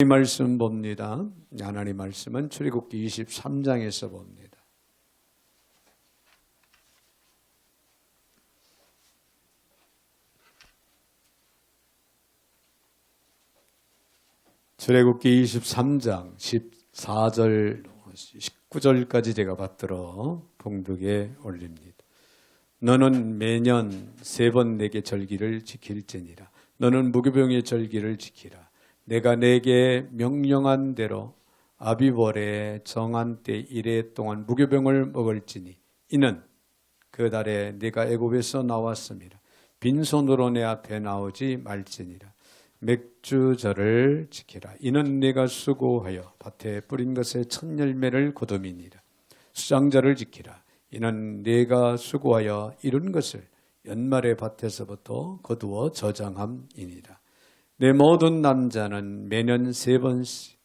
이 말씀 봅니다. 하나님 말씀은 출애굽기 23장에서 봅니다. 출애굽기 23장 14절 19절까지 제가 받들어 봉독에 올립니다. 너는 매년 3번 내게 절기를 지킬지니라. 너는 무교병의 절기를 지키라. 내가 내게 명령한 대로 아비월에 정한 때 1회 동안 무교병을 먹을지니 이는 그 달에 네가 애굽에서 나왔음이라. 빈손으로 내 앞에 나오지 말지니라. 맥주절을 지키라. 이는 네가 수고하여 밭에 뿌린 것의 첫 열매를 거둠이니라. 수장절을 지키라. 이는 네가 수고하여 이룬 것을 연말의 밭에서부터 거두어 저장함이니라. 내 모든 남자는 매년 3번씩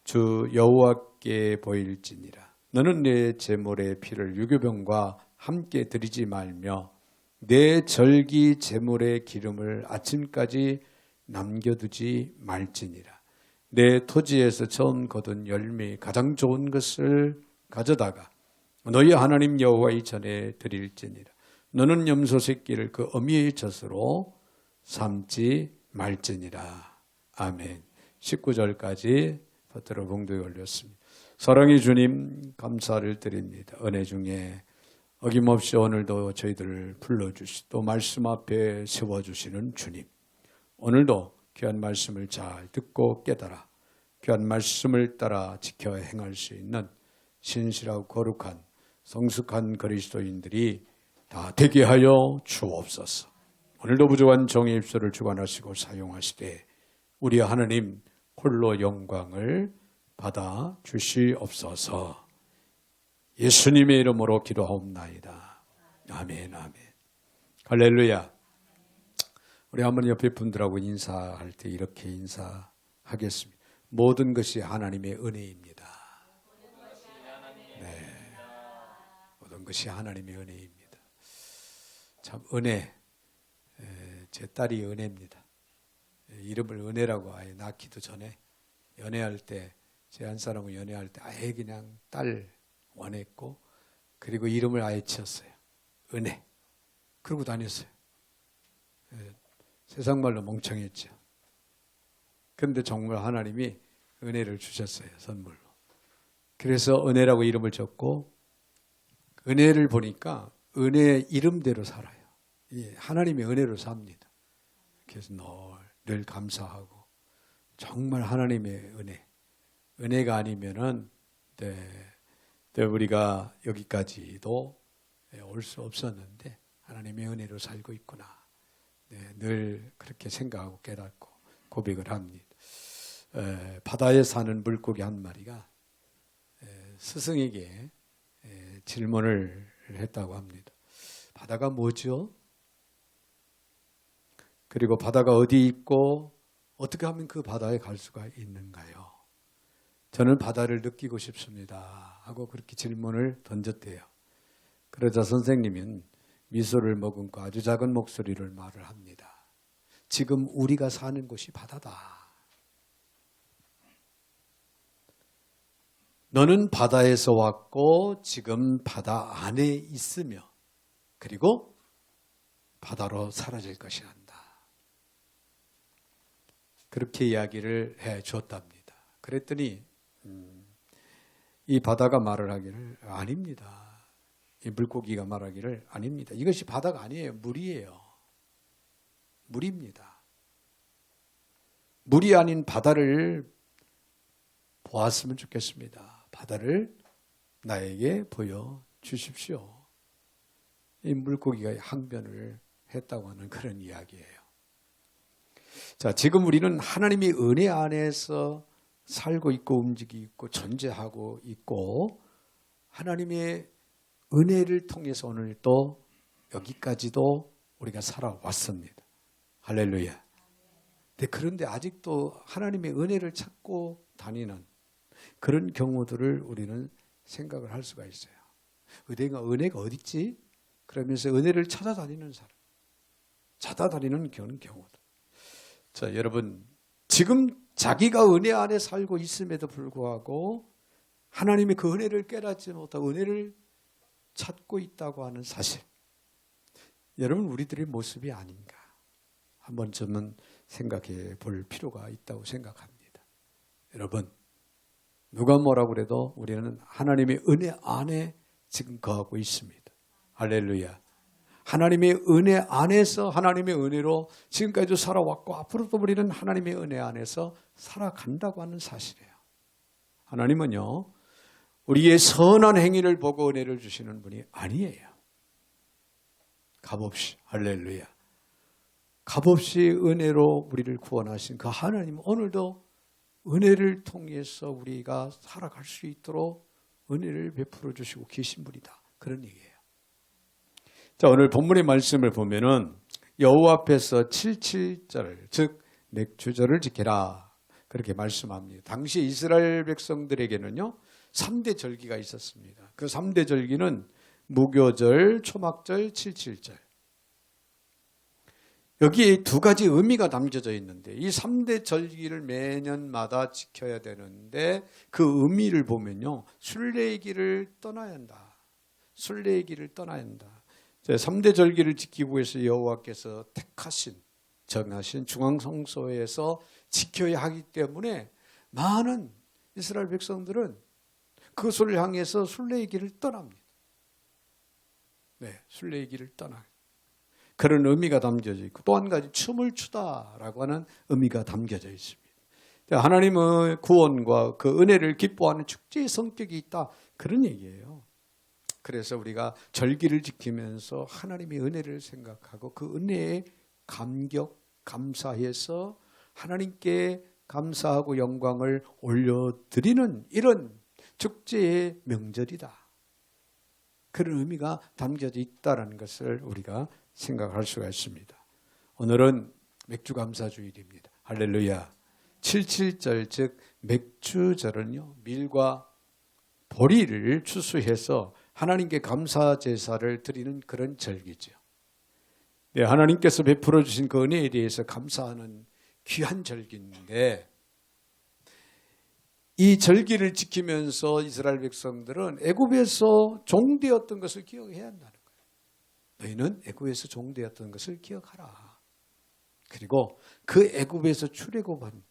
주 여호와께 보일지니라. 너는 내 제물의 피를 유교병과 함께 드리지 말며 내 절기 제물의 기름을 아침까지 남겨두지 말지니라. 내 토지에서 처음 거둔 열매 가장 좋은 것을 가져다가 너희 하나님 여호와의 전에 드릴지니라. 너는 염소 새끼를 그 어미의 젖으로 삼지 말지니라. 아멘. 19절까지 버터로 봉독에 올렸습니다. 사랑의 주님 감사를 드립니다. 은혜 중에 어김없이 오늘도 저희들을 불러주시 또 말씀 앞에 세워주시는 주님. 오늘도 귀한 말씀을 잘 듣고 깨달아 귀한 말씀을 따라 지켜 행할 수 있는 신실하고 거룩한 성숙한 그리스도인들이 다 되게 하여 주옵소서. 오늘도 부족한 정의 입술을 주관하시고 사용하시되 우리 하나님 홀로 영광을 받아 주시옵소서. 예수님의 이름으로 기도하옵나이다. 아멘 아멘. 할렐루야. 우리 한번 옆에 분들하고 인사할 때 이렇게 인사하겠습니다. 모든 것이 하나님의 은혜입니다. 네, 모든 것이 하나님의 은혜입니다. 참 은혜. 제 딸이 은혜입니다. 이름을 은혜라고 아예 낳기도 전에 연애할 때 제 한 사람은 연애할 때 아예 그냥 딸 원했고 그리고 이름을 아예 지었어요. 은혜. 그러고 다녔어요. 세상 말로 멍청했죠. 그런데 정말 하나님이 은혜를 주셨어요. 선물로. 그래서 은혜라고 이름을 졌고 은혜를 보니까 은혜 이름대로 살아요. 하나님의 은혜로 삽니다. 그래서 늘 감사하고 정말 하나님의 은혜가 아니면은 우리가 여기까지도 올 수 없었는데 하나님의 은혜로 살고 있구나. 늘 그렇게 생각하고 깨닫고 고백을 합니다. 바다에 사는 물고기 한 마리가 스승에게 질문을 했다고 합니다. 바다가 뭐죠? 그리고 바다가 어디 있고 어떻게 하면 그 바다에 갈 수가 있는가요? 저는 바다를 느끼고 싶습니다 하고 그렇게 질문을 던졌대요. 그러자 선생님은 미소를 머금고 아주 작은 목소리를 말을 합니다. 지금 우리가 사는 곳이 바다다. 너는 바다에서 왔고 지금 바다 안에 있으며 그리고 바다로 사라질 것이란다. 그렇게 이야기를 해 주었답니다. 그랬더니 이 바다가 말을 하기를 아닙니다. 이 물고기가 말하기를 아닙니다. 이것이 바다가 아니에요. 물이에요. 물입니다. 물이 아닌 바다를 보았으면 좋겠습니다. 바다를 나에게 보여주십시오. 이 물고기가 항변을 했다고 하는 그런 이야기예요. 자, 지금 우리는 하나님의 은혜 안에서 살고 있고 움직이고 있고 존재하고 있고 하나님의 은혜를 통해서 오늘 또 여기까지도 우리가 살아왔습니다. 할렐루야. 그런데 아직도 하나님의 은혜를 찾고 다니는 그런 경우들을 우리는 생각을 할 수가 있어요. 은혜가 어디 있지? 그러면서 은혜를 찾아다니는 사람, 찾아다니는 경우들. 자, 여러분 지금 자기가 은혜 안에 살고 있음에도 불구하고 하나님이 그 은혜를 깨닫지 못하고 은혜를 찾고 있다고 하는 사실. 여러분, 우리들의 모습이 아닌가 한 번쯤은 생각해 볼 필요가 있다고 생각합니다. 여러분, 누가 뭐라고 그래도 우리는 하나님의 은혜 안에 지금 거하고 있습니다. 할렐루야. 하나님의 은혜 안에서 하나님의 은혜로 지금까지도 살아왔고 앞으로도 우리는 하나님의 은혜 안에서 살아간다고 하는 사실이에요. 하나님은요, 우리의 선한 행위를 보고 은혜를 주시는 분이 아니에요. 값없이, 할렐루야. 값없이 은혜로 우리를 구원하신 그 하나님, 오늘도 은혜를 통해서 우리가 살아갈 수 있도록 은혜를 베풀어 주시고 계신 분이다. 그런 얘기예요. 자, 오늘 본문의 말씀을 보면은 여호와 앞에서 77절, 즉 맥주절을 지켜라, 그렇게 말씀합니다. 당시 이스라엘 백성들에게는요 3대 절기가 있었습니다. 그 3대 절기는 무교절, 초막절, 77절. 여기에 두 가지 의미가 담겨져 있는데 이 3대 절기를 매년마다 지켜야 되는데 그 의미를 보면요, 순례기를 떠나야 한다. 순례기를 떠나야 한다. 3대 절기를 지키기 위해서 여호와께서 택하신, 정하신 중앙성소에서 지켜야 하기 때문에 많은 이스라엘 백성들은 그것을 향해서 순례의 길을 떠납니다. 네, 순례의 길을 떠나요. 그런 의미가 담겨져 있고 또 한 가지 춤을 추다라고 하는 의미가 담겨져 있습니다. 하나님의 구원과 그 은혜를 기뻐하는 축제의 성격이 있다, 그런 얘기예요. 그래서 우리가 절기를 지키면서 하나님의 은혜를 생각하고 그 은혜에 감격, 감사해서 하나님께 감사하고 영광을 올려드리는 이런 축제의 명절이다. 그런 의미가 담겨져 있다는 것을 우리가 생각할 수가 있습니다. 오늘은 맥주감사주일입니다. 할렐루야. 77절, 즉 맥주절은요, 밀과 보리를 추수해서 하나님께 감사 제사를 드리는 그런 절기죠. 네, 하나님께서 베풀어 주신 그 은혜에 대해서 감사하는 귀한 절기인데 이 절기를 지키면서 이스라엘 백성들은 애굽에서 종되었던 것을 기억해야 한다는 거예요. 너희는 애굽에서 종되었던 것을 기억하라. 그리고 그 애굽에서 출애굽한,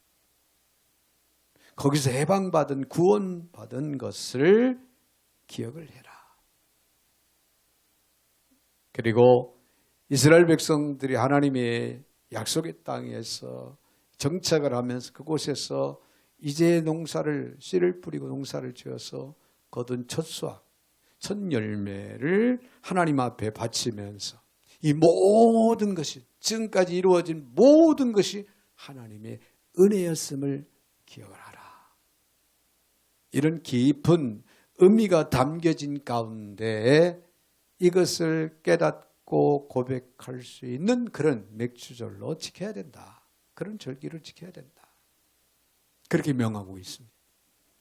거기서 해방받은, 구원받은 것을 기억을 해라. 그리고 이스라엘 백성들이 하나님의 약속의 땅에서 정착을 하면서 그곳에서 이제 농사를, 씨를 뿌리고 농사를 지어서 거둔 첫 수확, 첫 열매를 하나님 앞에 바치면서 이 모든 것이, 지금까지 이루어진 모든 것이 하나님의 은혜였음을 기억을 하라. 이런 깊은 의미가 담겨진 가운데 이것을 깨닫고 고백할 수 있는 그런 맥주절로 지켜야 된다. 그런 절기를 지켜야 된다. 그렇게 명하고 있습니다.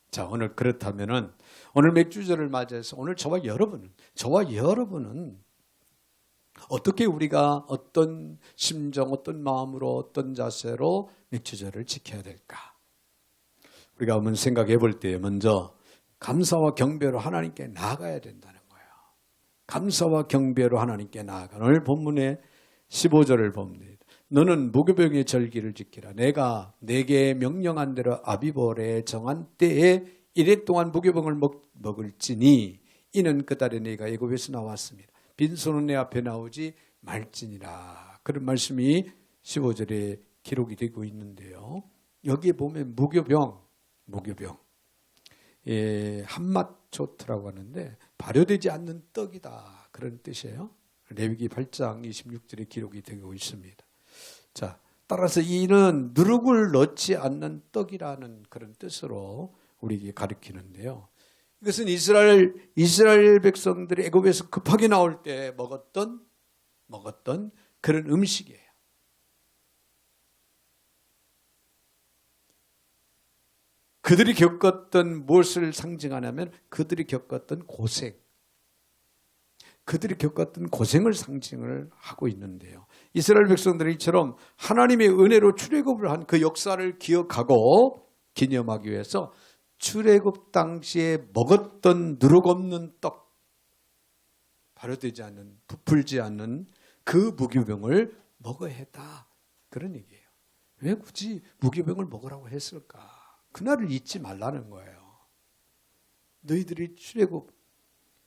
자, 오늘 그렇다면은 오늘 맥주절을 맞이해서 오늘 저와 여러분은 어떻게 우리가 어떤 심정, 어떤 마음으로, 어떤 자세로 맥주절을 지켜야 될까? 우리가 한번 생각해 볼 때 먼저 감사와 경배로 하나님께 나아가야 된다는 거예요. 감사와 경배로 하나님께 나아가. 오늘 본문의 15절을 봅니다. 너는 무교병의 절기를 지키라. 내가 내게 명령한 대로 아비벌에 정한 때에 이래 동안 무교병을 먹을지니 이는 그 달에 내가 애굽에서 나왔습니다. 빈손은 내 앞에 나오지 말지니라. 그런 말씀이 15절에 기록이 되고 있는데요. 여기에 보면 무교병, 한맛초트라고 하는데 발효되지 않는 떡이다, 그런 뜻이에요. 레위기 8장 26절에 기록이 되고 있습니다. 자, 따라서 이는 누룩을 넣지 않는 떡이라는 그런 뜻으로 우리에게 가르치는데요. 이것은 이스라엘 백성들이 애굽에서 급하게 나올 때 먹었던 그런 음식이에요. 그들이 겪었던 무엇을 상징하냐면 그들이 겪었던 고생, 그들이 겪었던 고생을 상징을 하고 있는데요. 이스라엘 백성들이 이처럼 하나님의 은혜로 출애굽을 한 그 역사를 기억하고 기념하기 위해서 출애굽 당시에 먹었던 누룩 없는 떡, 발효되지 않는, 부풀지 않는 그 무교병을 먹어야 했다. 그런 얘기예요. 왜 굳이 무교병을 먹으라고 했을까? 그날을 잊지 말라는 거예요. 너희들이 출애굽,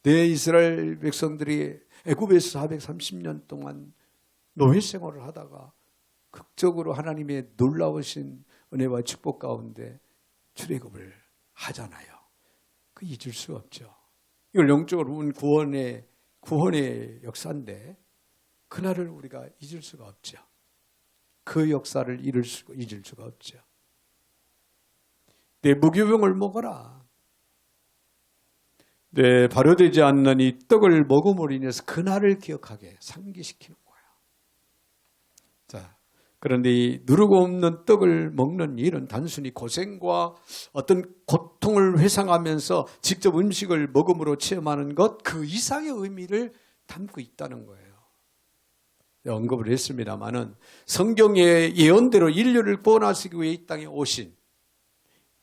내 이스라엘 백성들이 애굽에서 430년 동안 노예 생활을 하다가 극적으로 하나님의 놀라우신 은혜와 축복 가운데 출애굽을 하잖아요. 그 잊을 수가 없죠. 이걸 영적으로 본 구원의 역사인데 그날을 우리가 잊을 수가 없죠. 그 역사를 잊을 수가 없죠. 내 무교병을 먹어라. 내 발효되지 않는 이 떡을 먹음으로 인해서 그날을 기억하게 상기시키는 거예요. 자, 그런데 이 누룩 없는 떡을 먹는 일은 단순히 고생과 어떤 고통을 회상하면서 직접 음식을 먹음으로 체험하는 것 그 이상의 의미를 담고 있다는 거예요. 언급을 했습니다마는 성경의 예언대로 인류를 구원하시기 위해 이 땅에 오신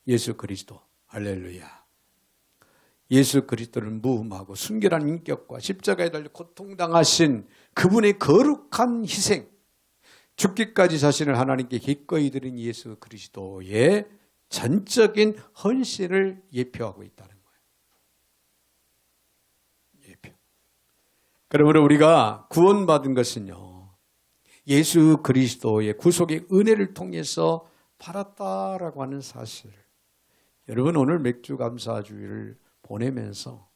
예수 그리스도, 할렐루야. 예수 그리스도를 무음하고 순결한 인격과 십자가에 달려 고통당하신 그분의 거룩한 희생, 죽기까지 자신을 하나님께 기꺼이 드린 예수 그리스도의 전적인 헌신을 예표하고 있다는 거예요. 예표. 그러므로 우리가 구원받은 것은요, 예수 그리스도의 구속의 은혜를 통해서 받았다라고 하는 사실. 여러분 오늘 맥주 감사주의를 보내면서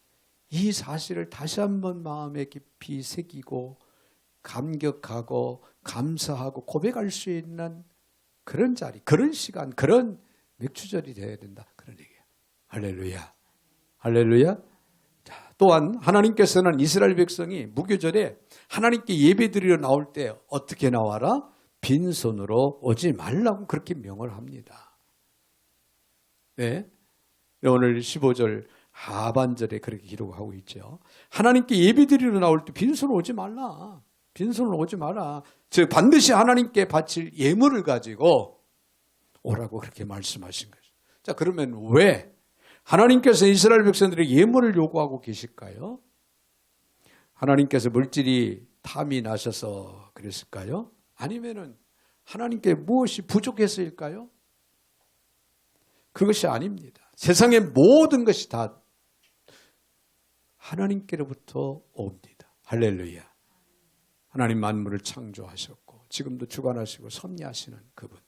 이 사실을 다시 한번 마음에 깊이 새기고 감격하고 감사하고 고백할 수 있는 그런 자리, 그런 시간, 그런 맥주절이 되어야 된다. 그런 얘기예요. 할렐루야. 할렐루야. 자, 또한 하나님께서는 이스라엘 백성이 무교절에 하나님께 예배드리러 나올 때 어떻게 나와라? 빈손으로 오지 말라고 그렇게 명을 합니다. 네. 오늘 15절 하반절에 그렇게 기록하고 있죠. 하나님께 예배드리러 나올 때 빈손으로 오지 말라. 빈손으로 오지 마라. 즉 반드시 하나님께 바칠 예물을 가지고 오라고 그렇게 말씀하신 거죠. 자, 그러면 왜 하나님께서 이스라엘 백성들에게 예물을 요구하고 계실까요? 하나님께서 물질이 탐이 나셔서 그랬을까요? 아니면은 하나님께 무엇이 부족해서일까요? 그것이 아닙니다. 세상의 모든 것이 다 하나님께로부터 옵니다. 할렐루야. 하나님 만물을 창조하셨고 지금도 주관하시고 섭리하시는 그분.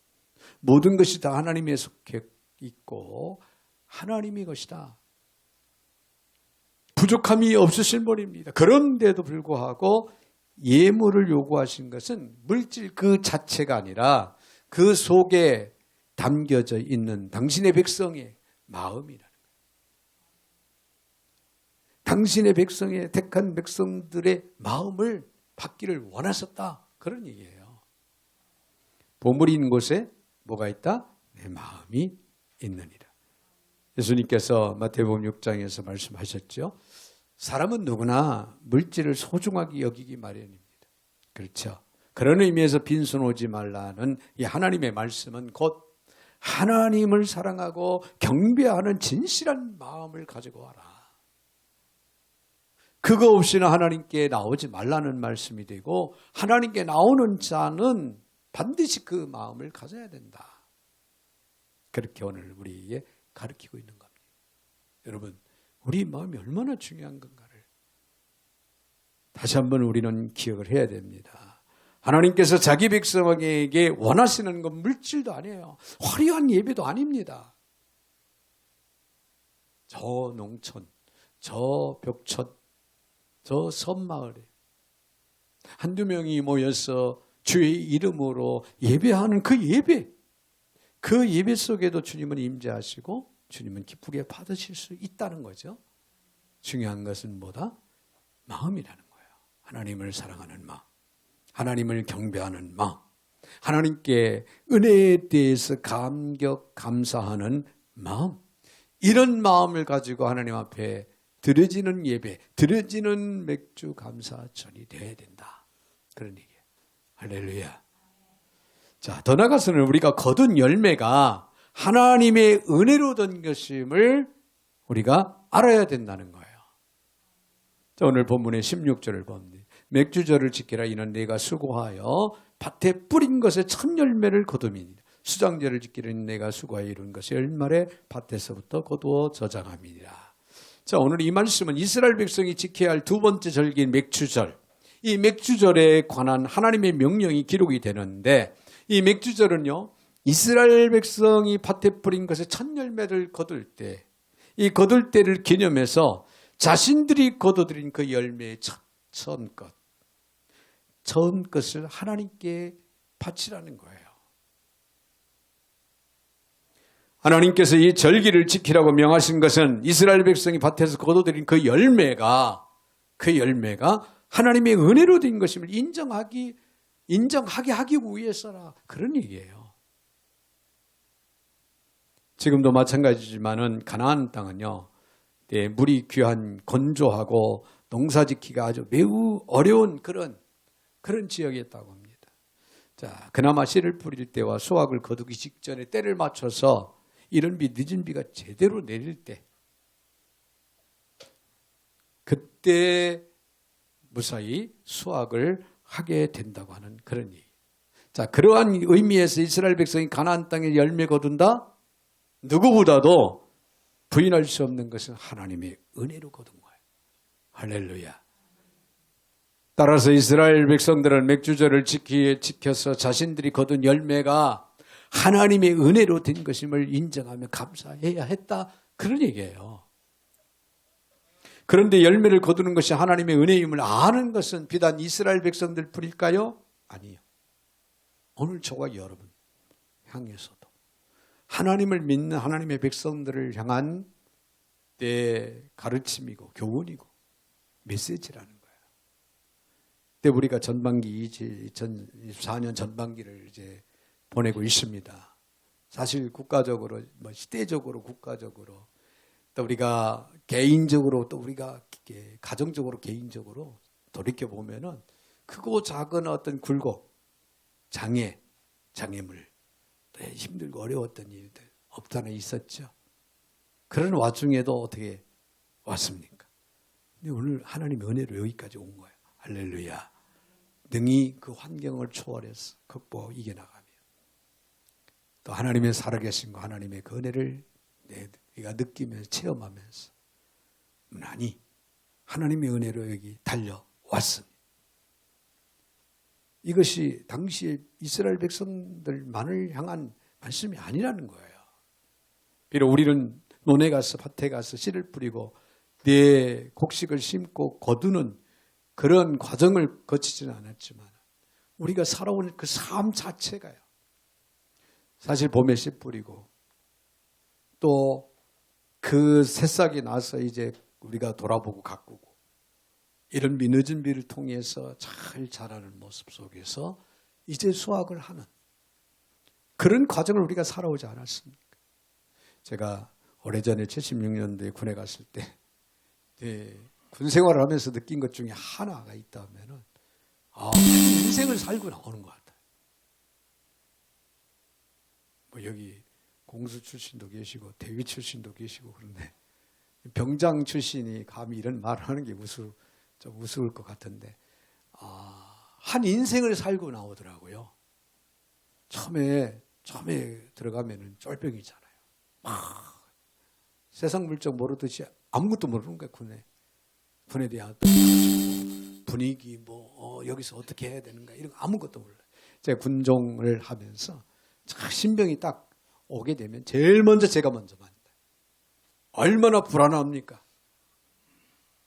모든 것이 다 하나님에 속해 있고 하나님의 것이다. 부족함이 없으신 분입니다. 그런데도 불구하고 예물을 요구하신 것은 물질 그 자체가 아니라 그 속에 담겨져 있는 당신의 백성의 마음이라는 거예요. 당신의 백성의 택한 백성들의 마음을 받기를 원하셨다. 그런 얘기예요. 보물이 있는 곳에 뭐가 있다? 내 마음이 있느니라. 예수님께서 마태복음 6장에서 말씀하셨죠. 사람은 누구나 물질을 소중하게 여기기 마련입니다. 그렇죠. 그런 의미에서 빈손 오지 말라는 이 하나님의 말씀은 곧 하나님을 사랑하고 경배하는 진실한 마음을 가지고 와라. 그거 없이는 하나님께 나오지 말라는 말씀이 되고 하나님께 나오는 자는 반드시 그 마음을 가져야 된다. 그렇게 오늘 우리에게 가르치고 있는 겁니다. 여러분, 우리 마음이 얼마나 중요한 건가를 다시 한번 우리는 기억을 해야 됩니다. 하나님께서 자기 백성에게 원하시는 건 물질도 아니에요. 화려한 예배도 아닙니다. 저 농촌, 저 벽천, 저 섬마을에 한두 명이 모여서 주의 이름으로 예배하는 그 예배 속에도 주님은 임재하시고 주님은 기쁘게 받으실 수 있다는 거죠. 중요한 것은 뭐다? 마음이라는 거예요. 하나님을 사랑하는 마음, 하나님을 경배하는 마음, 하나님께 은혜에 대해서 감격, 감사하는 마음, 이런 마음을 가지고 하나님 앞에 드려지는 예배, 드려지는 맥주 감사전이 되어야 된다. 그런 얘기예요. 할렐루야. 자, 더 나아가서는 우리가 거둔 열매가 하나님의 은혜로 된 것임을 우리가 알아야 된다는 거예요. 자, 오늘 본문의 16절을 봅니다. 맥주절을 지키라. 이는 내가 수고하여 밭에 뿌린 것의 첫 열매를 거둠이니라. 수장절을 지키는 내가 수고하여 이룬 것의 열말에 밭에서부터 거두어 저장함이니라. 자, 오늘 이 말씀은 이스라엘 백성이 지켜야 할 두 번째 절기인 맥주절. 이 맥주절에 관한 하나님의 명령이 기록이 되는데, 이 맥주절은요, 이스라엘 백성이 밭에 뿌린 것의 첫 열매를 거둘 때, 이 거둘 때를 기념해서 자신들이 거둬들인 그 열매의 처음 것을 하나님께 바치라는 거예요. 하나님께서 이 절기를 지키라고 명하신 것은 이스라엘 백성이 밭에서 거둬들인 그 열매가 하나님의 은혜로 된 것임을 인정하게 하기 위해서라. 그런 얘기예요. 지금도 마찬가지지만은 가나안 땅은요, 물이 귀한 건조하고 농사짓기가 아주 매우 어려운 그런 지역이었다고 합니다. 자, 그나마 씨를 뿌릴 때와 수확을 거두기 직전에 때를 맞춰서 이른 비 늦은 비가 제대로 내릴 때, 그때 무사히 수확을 하게 된다고 하는 그런 얘기. 자, 그러한 의미에서 이스라엘 백성이 가나안 땅에 열매 거둔다? 누구보다도 부인할 수 없는 것은 하나님의 은혜로 거둔 거예요. 할렐루야. 따라서 이스라엘 백성들은 맥주절을 지켜서 자신들이 거둔 열매가 하나님의 은혜로 된 것임을 인정하며 감사해야 했다. 그런 얘기예요. 그런데 열매를 거두는 것이 하나님의 은혜임을 아는 것은 비단 이스라엘 백성들 뿐일까요? 아니요. 오늘 저와 여러분 향해서도 하나님을 믿는 하나님의 백성들을 향한 때 가르침이고 교훈이고 메시지라는 거예요. 그때 우리가 전반기 2024년 전반기를 이제 보내고 있습니다. 사실 국가적으로, 시대적으로, 국가적으로, 또 우리가 개인적으로, 또 우리가 가정적으로, 개인적으로 돌이켜 보면은 크고 작은 어떤 굴곡, 장애물, 또 힘들고 어려웠던 일들 없잖아 있었죠. 그런 와중에도 어떻게 왔습니까? 근데 오늘 하나님의 은혜로 여기까지 온 거예요. 할렐루야. 능히 그 환경을 초월해서 극복하고 이겨나가며 또 하나님의 살아계신 거, 하나님의 그 은혜를 우리가 느끼면서 체험하면서 무난히 하나님의 은혜로 여기 달려왔습니다. 이것이 당시에 이스라엘 백성들만을 향한 말씀이 아니라는 거예요. 비록 우리는 논에 가서 밭에 가서 씨를 뿌리고 내 곡식을 심고 거두는 그런 과정을 거치지는 않았지만 우리가 살아온 그 삶 자체가요. 사실 봄에 씨 뿌리고 또 그 새싹이 나서 이제 우리가 돌아보고 가꾸고 이런 늦은 비를 통해서 잘 자라는 모습 속에서 이제 수확을 하는 그런 과정을 우리가 살아오지 않았습니까? 제가 오래전에 76년도에 군에 갔을 때 군 생활을 하면서 느낀 것 중에 하나가 있다면 인생을 살고 나오는 것 같아요. 뭐 여기 공수 출신도 계시고 대위 출신도 계시고 그런데 병장 출신이 감히 이런 말을 하는 게 좀 우스울 것 같은데 한 인생을 살고 나오더라고요. 처음에 들어가면은 쫄병이잖아요. 막 세상 물정 모르듯이 아무것도 모르는 거예요. 군에 대한 분위기 여기서 어떻게 해야 되는가 이런 거 아무것도 몰라요. 제가 군종을 하면서 신병이 딱 오게 되면 제일 먼저 제가 먼저 만나요. 얼마나 불안합니까?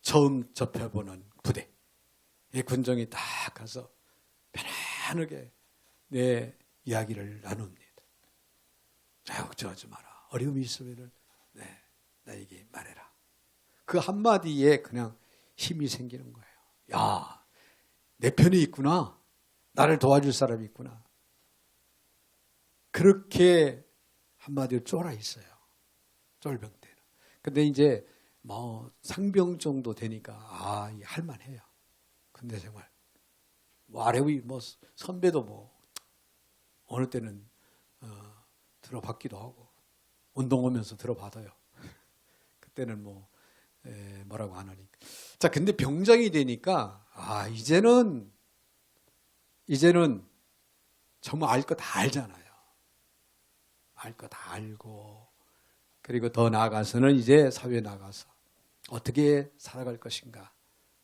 처음 접해보는 부대. 이 군종이 딱 가서 편안하게 내 이야기를 나눕니다. 걱정하지 마라. 어려움이 있으면 나에게 말해라. 그 한마디에 그냥 힘이 생기는 거예요. 야, 내 편에 있구나. 나를 도와줄 사람이 있구나. 그렇게 한마디로 쫄아 있어요. 쫄병 때는. 근데 이제 뭐 상병 정도 되니까 할만해요. 군대 생활. 뭐 아래위 뭐 선배도 뭐 어느 때는 들어받기도 하고 운동 오면서 들어받아요. 그때는 뭐라고 안 하니까. 자, 근데 병장이 되니까 이제는 정말 알 거 다 알잖아요. 알 거 다 알고, 그리고 더 나아가서는 이제 사회에 나가서 어떻게 살아갈 것인가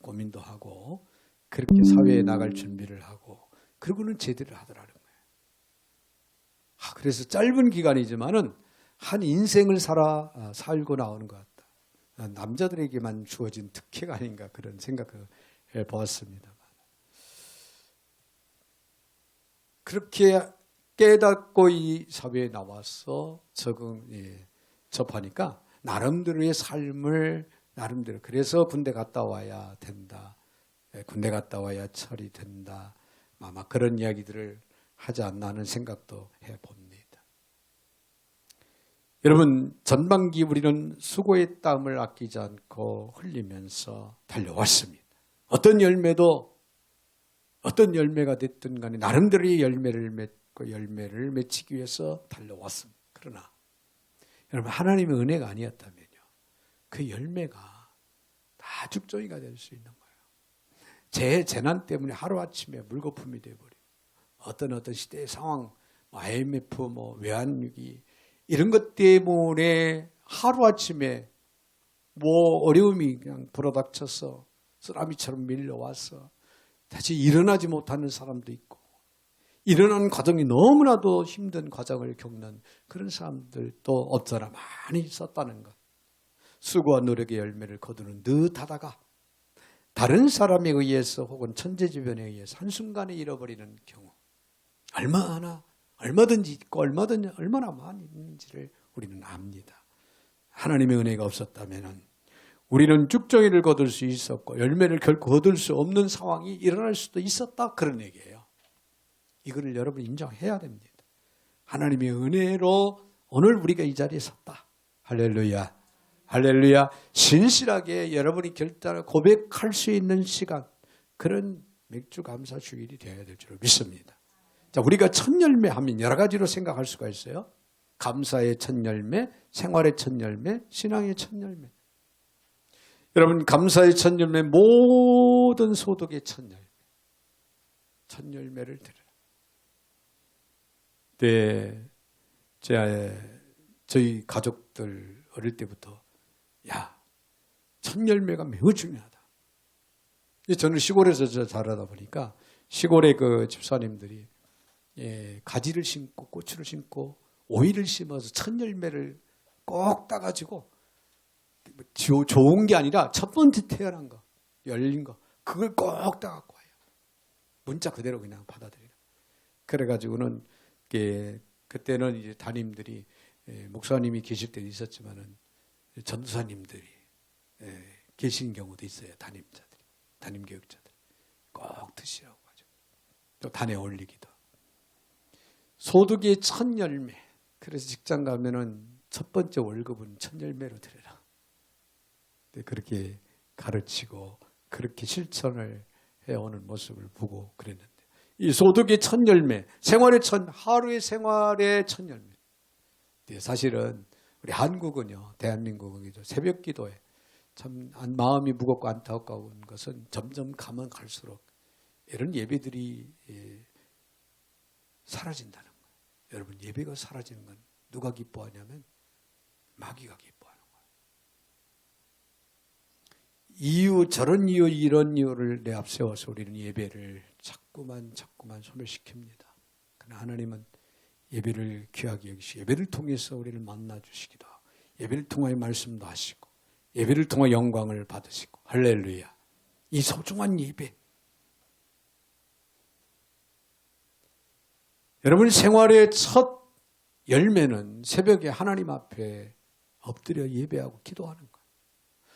고민도 하고, 그렇게 사회에 나갈 준비를 하고, 그러고는 제대를 하더라는 거예요. 그래서 짧은 기간이지만은 한 인생을 살고 나오는 것 같다. 남자들에게만 주어진 특혜가 아닌가 그런 생각을 해보았습니다. 그렇게 깨닫고 이 사회에 나와서 접하니까 나름대로의 삶을 나름대로, 그래서 군대 갔다 와야 된다. 군대 갔다 와야 철이 된다. 아마 그런 이야기들을 하지 않나 하는 생각도 해봅니다. 여러분, 전반기 우리는 수고의 땀을 아끼지 않고 흘리면서 달려왔습니다. 어떤 열매가 됐든 간에 나름대로의 열매를 맺고 열매를 맺히기 위해서 달려왔습니다. 그러나 여러분, 하나님의 은혜가 아니었다면요, 그 열매가 다 죽종이가 될 수 있는 거예요. 재난 때문에 하루아침에 물거품이 되어버리고, 어떤 시대의 상황, IMF, 외환위기 이런 것 때문에 하루아침에 어려움이 그냥 불어닥쳐서 쓰나미처럼 밀려와서 다시 일어나지 못하는 사람도 있고, 일어나는 과정이 너무나도 힘든 과정을 겪는 그런 사람들도 없잖아 많이 있었다는 것. 수고와 노력의 열매를 거두는 듯 하다가 다른 사람에 의해서 혹은 천재지변에 의해서 한순간에 잃어버리는 경우, 얼마든지 있고 얼마나 많이 있는지를 우리는 압니다. 하나님의 은혜가 없었다면 우리는 죽정이를 거둘 수 있었고 열매를 결코 거둘 수 없는 상황이 일어날 수도 있었다, 그런 얘기예요. 이거를 여러분 인정해야 됩니다. 하나님의 은혜로 오늘 우리가 이 자리에 섰다. 할렐루야. 할렐루야. 신실하게 여러분이 결단을 고백할 수 있는 시간, 그런 맥주 감사 주일이 되어야 될 줄 믿습니다. 자, 우리가 첫 열매 하면 여러 가지로 생각할 수가 있어요. 감사의 첫 열매, 생활의 첫 열매, 신앙의 첫 열매. 여러분, 감사의 첫 열매, 모든 소득의 첫 열매. 첫 열매를 드려라. 네, 저희 가족들 어릴 때부터 첫 열매가 매우 중요하다. 저는 시골에서 자라다 보니까 시골의 그 집사님들이 가지를 심고 고추를 심고 오이를 심어서 첫 열매를 꼭 따가지고, 좋은 게 아니라 첫 번째 태어난 거, 열린 거, 그걸 꼭 따갖고 와요. 문자 그대로 그냥 받아들여요. 그래가지고는 그때는 이제 담임들이, 목사님이 계실 때도 있었지만은 전도사님들이 계신 경우도 있어요. 담임 교육자들이 꼭 드시라고 하죠. 또 단에 올리기도. 소득의 첫 열매. 그래서 직장 가면은 첫 번째 월급은 첫 열매로 드려라. 그렇게 가르치고 그렇게 실천을 해오는 모습을 보고 그랬는데, 이 소득의 첫 열매, 하루의 생활의 첫 열매. 사실은 우리 한국은요, 대한민국은 새벽 기도에 참 마음이 무겁고 안타까운 것은 점점 가면 갈수록 이런 예배들이 사라진다는 거예요. 여러분, 예배가 사라지는 건 누가 기뻐하냐면 마귀가 기뻐하는 거예요. 저런 이유, 이런 이유를 내 앞세워서 우리는 예배를 자꾸만 소멸시킵니다. 그러나 하나님은 예배를 귀하게 여기시고, 예배를 통해서 우리를 만나주시기도 하고, 예배를 통하여 말씀도 하시고, 예배를 통하여 영광을 받으시고, 할렐루야. 이 소중한 예배. 여러분, 생활의 첫 열매는 새벽에 하나님 앞에 엎드려 예배하고 기도하는 거예요.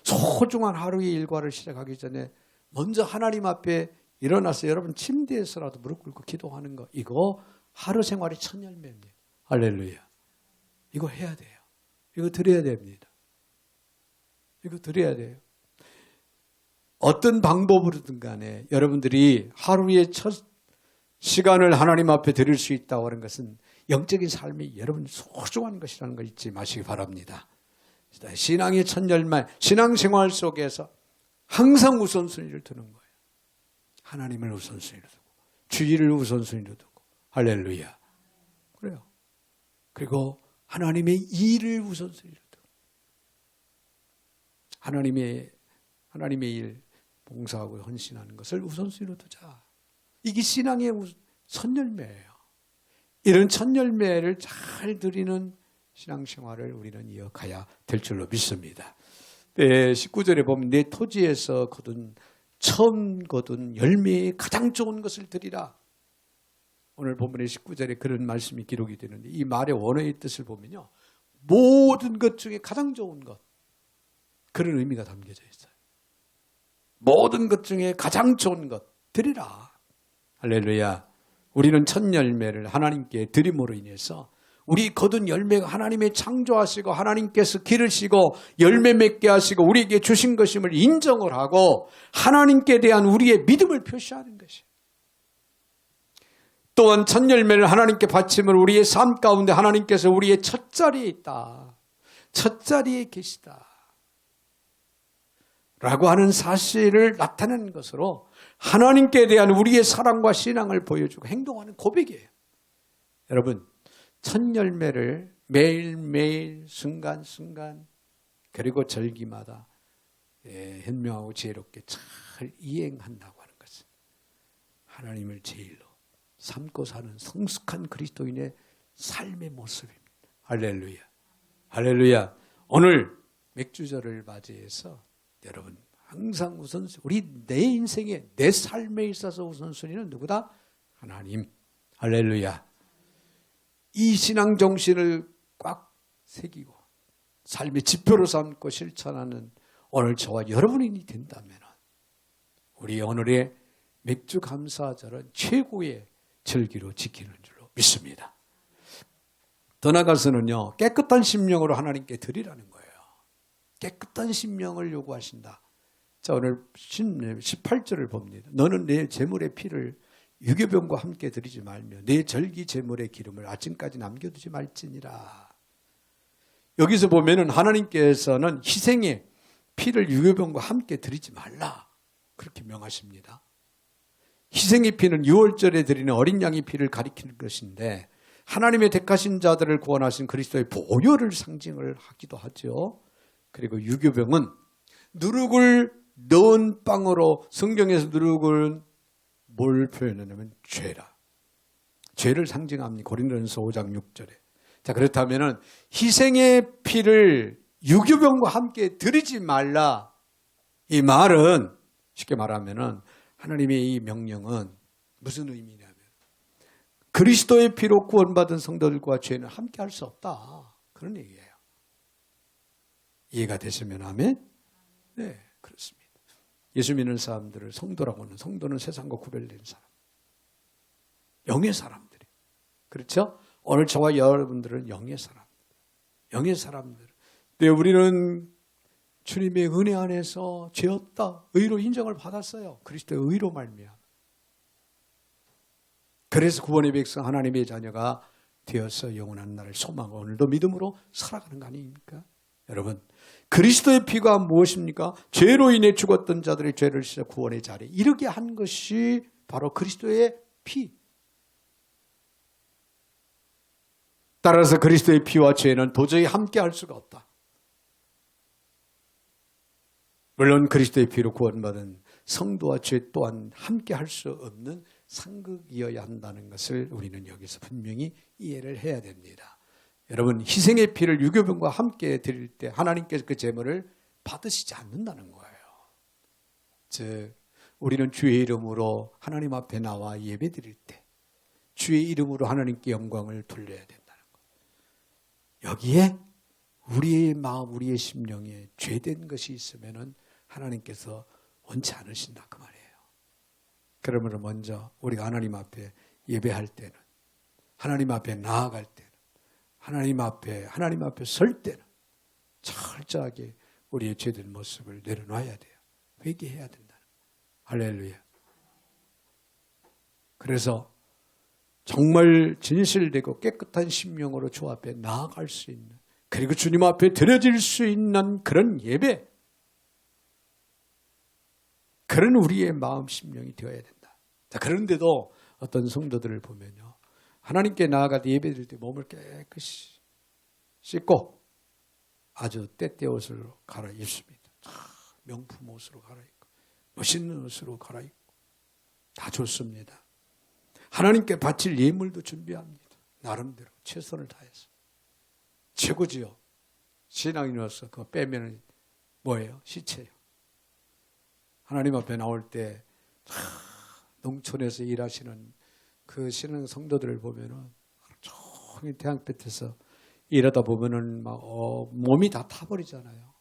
소중한 하루의 일과를 시작하기 전에 먼저 하나님 앞에 일어나서 여러분 침대에서라도 무릎 꿇고 기도하는 거, 이거 하루 생활의 첫 열매입니다. 할렐루야. 이거 해야 돼요. 이거 드려야 됩니다. 이거 드려야 돼요. 어떤 방법으로든 간에 여러분들이 하루의 첫 시간을 하나님 앞에 드릴 수 있다고 하는 것은 영적인 삶이 여러분 소중한 것이라는 걸 잊지 마시기 바랍니다. 신앙의 첫 열매, 신앙생활 속에서 항상 우선순위를 두는 거예요. 하나님을 우선순위로 두고 주의를 우선순위로 두고 할렐루야. 그래요. 그리고 하나님의 일을 우선순위로 두고 하나님의 일 봉사하고 헌신하는 것을 우선순위로 두자. 이게 신앙의 선열매예요. 이런 첫 열매를 잘 드리는 신앙생활을 우리는 이어가야 될 줄로 믿습니다. 19절에 보면 내 토지에서 처음 거둔 열매의 가장 좋은 것을 드리라. 오늘 본문의 19절에 그런 말씀이 기록이 되는데 이 말의 원어의 뜻을 보면요. 모든 것 중에 가장 좋은 것. 그런 의미가 담겨져 있어요. 모든 것 중에 가장 좋은 것 드리라. 할렐루야. 우리는 첫 열매를 하나님께 드림으로 인해서 우리 거둔 열매가 하나님의 창조하시고 하나님께서 기르시고 열매 맺게 하시고 우리에게 주신 것임을 인정을 하고 하나님께 대한 우리의 믿음을 표시하는 것이에요. 또한 첫 열매를 하나님께 바침을 우리의 삶 가운데 하나님께서 우리의 첫 자리에 있다. 첫 자리에 계시다. 라고 하는 사실을 나타내는 것으로 하나님께 대한 우리의 사랑과 신앙을 보여주고 행동하는 고백이에요. 여러분, 첫 열매를 매일매일 순간순간 그리고 절기마다 현명하고 지혜롭게 잘 이행한다고 하는 것은 하나님을 제일로 삼고 사는 성숙한 그리스도인의 삶의 모습입니다. 할렐루야. 할렐루야. 오늘 맥주절을 맞이해서 여러분 항상 우리 내 인생에 내 삶에 있어서 우선순위는 누구다? 하나님. 할렐루야. 이 신앙 정신을 꽉 새기고 삶의 지표로 삼고 실천하는 오늘 저와 여러분이 된다면 우리 오늘의 맥주 감사절은 최고의 절기로 지키는 줄로 믿습니다. 더 나아가서는요, 깨끗한 심령으로 하나님께 드리라는 거예요. 깨끗한 심령을 요구하신다. 자, 오늘 18절을 봅니다. 너는 내 제물의 피를 유교병과 함께 드리지 말며 내 절기 제물의 기름을 아침까지 남겨두지 말지니라. 여기서 보면은 하나님께서는 희생의 피를 유교병과 함께 드리지 말라. 그렇게 명하십니다. 희생의 피는 6월절에 드리는 어린 양의 피를 가리키는 것인데 하나님의 택하신 자들을 구원하신 그리스도의 보혈을 상징을 하기도 하죠. 그리고 유교병은 누룩을 넣은 빵으로 성경에서 누룩을 뭘 표현하냐면 죄라. 죄를 상징합니다. 고린도전서 5장 6절에. 자, 그렇다면은 희생의 피를 유교병과 함께 드리지 말라. 이 말은 쉽게 말하면은 하나님의 이 명령은 무슨 의미냐면 그리스도의 피로 구원받은 성도들과 죄는 함께 할 수 없다. 그런 얘기예요. 이해가 되시면 아멘? 네, 그렇습니다. 예수 믿는 사람들을 성도라고 하는 성도는 세상과 구별된 사람. 영의 사람들이. 그렇죠? 오늘 저와 여러분들은 영의 사람. 영의 사람들. 네, 우리는 주님의 은혜 안에서 죄 없다. 의로 인정을 받았어요. 그리스도의 의로 말미암아. 그래서 구원의 백성 하나님의 자녀가 되어서 영원한 날을 소망하고 오늘도 믿음으로 살아가는 거 아닙니까? 여러분, 그리스도의 피가 무엇입니까? 죄로 인해 죽었던 자들의 죄를 씻어 구원의 자리에 이르게 한 것이 바로 그리스도의 피. 따라서 그리스도의 피와 죄는 도저히 함께 할 수가 없다. 물론 그리스도의 피로 구원받은 성도와 죄 또한 함께 할 수 없는 상극이어야 한다는 것을 우리는 여기서 분명히 이해를 해야 됩니다. 여러분, 희생의 피를 유교병과 함께 드릴 때 하나님께서 그 제물을 받으시지 않는다는 거예요. 즉, 우리는 주의 이름으로 하나님 앞에 나와 예배 드릴 때 주의 이름으로 하나님께 영광을 돌려야 된다는 거예요. 여기에 우리의 마음, 우리의 심령에 죄된 것이 있으면은 하나님께서 원치 않으신다 그 말이에요. 그러므로 먼저 우리가 하나님 앞에 예배할 때는, 하나님 앞에 나아갈 때는, 하나님 앞에 설 때는 철저하게 우리의 죄된 모습을 내려놔야 돼요. 회개해야 된다. 할렐루야. 그래서 정말 진실되고 깨끗한 심령으로 주 앞에 나아갈 수 있는, 그리고 주님 앞에 드려질 수 있는 그런 예배, 그런 우리의 마음 심령이 되어야 된다. 자, 그런데도 어떤 성도들을 보면요, 하나님께 나아갈 때 예배 드릴 때 몸을 깨끗이 씻고 아주 때때 옷을 갈아입습니다. 명품 옷으로 갈아입고 멋있는 옷으로 갈아입고 다 좋습니다. 하나님께 바칠 예물도 준비합니다. 나름대로 최선을 다해서. 최고지요. 신앙인으로서 그거 빼면 뭐예요? 시체예요. 하나님 앞에 나올 때 농촌에서 일하시는 그 신앙 성도들을 보면은 종일 태양볕에서 일하다 보면은 막 몸이 다 타버리잖아요.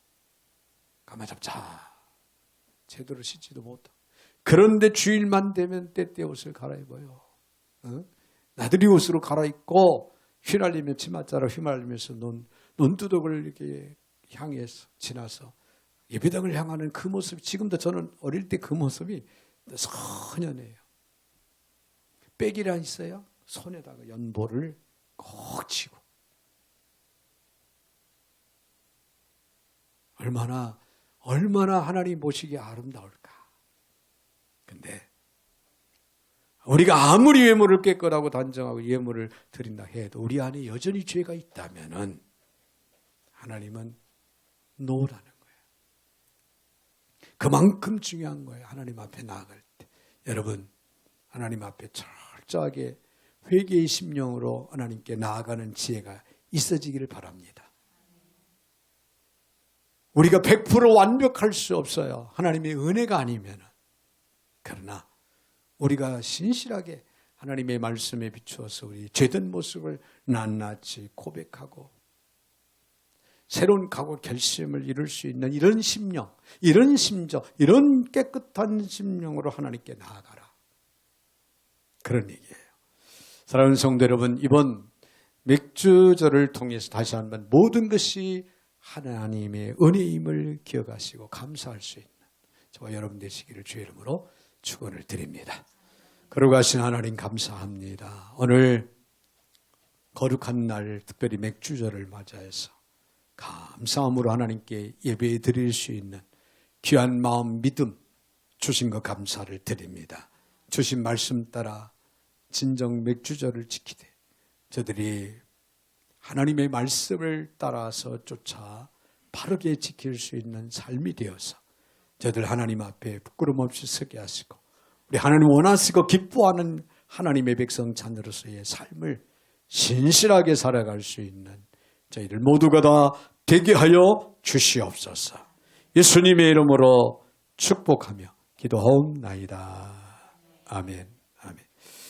가마잡자 제대로 씻지도 못하고. 그런데 주일만 되면 때때 옷을 갈아입어요. 나들이 옷으로 갈아입고 휘날리며 치맛자루 휘말리면서 논두덕을 이렇게 향해서 지나서 예배당을 향하는 그 모습이, 지금도 저는 어릴 때 그 모습이 선연해요. 빼기라 있어요. 손에다가 연보를 꼭 치고. 얼마나 하나님 보시기에 아름다울까. 근데 우리가 아무리 예물을 깨끗하고 단정하고 예물을 드린다 해도 우리 안에 여전히 죄가 있다면은 하나님은 노라는 거예요. 그만큼 중요한 거예요. 하나님 앞에 나아갈 때. 여러분, 하나님 앞에 철저하게 회개의 심령으로 하나님께 나아가는 지혜가 있어지기를 바랍니다. 우리가 100% 완벽할 수 없어요. 하나님의 은혜가 아니면은. 그러나 우리가 신실하게 하나님의 말씀에 비추어서 우리 죄된 모습을 낱낱이 고백하고 새로운 각오 결심을 이룰 수 있는 이런 심령, 이런 심정, 이런 깨끗한 심령으로 하나님께 나아가라. 그런 얘기예요. 사랑하는 성도 여러분, 이번 맥주절을 통해서 다시 한번 모든 것이 하나님의 은혜임을 기억하시고 감사할 수 있는 저와 여러분 되시기를 주의 이름으로 축원을 드립니다. 그러고 하신 하나님 감사합니다. 오늘 거룩한 날, 특별히 맥주절을 맞이해서 감사함으로 하나님께 예배 드릴 수 있는 귀한 마음, 믿음 주신 것 감사를 드립니다. 주신 말씀 따라 진정 맥주절을 지키되 저들이 하나님의 말씀을 따라서 쫓아 바르게 지킬 수 있는 삶이 되어서 저들 하나님 앞에 부끄럼 없이 서게 하시고 우리 하나님 원하시고 기뻐하는 하나님의 백성 자녀로서의 삶을 신실하게 살아갈 수 있는 저희들 모두가 다 되게 하여 주시옵소서. 예수님의 이름으로 축복하며 기도하옵나이다. 아멘.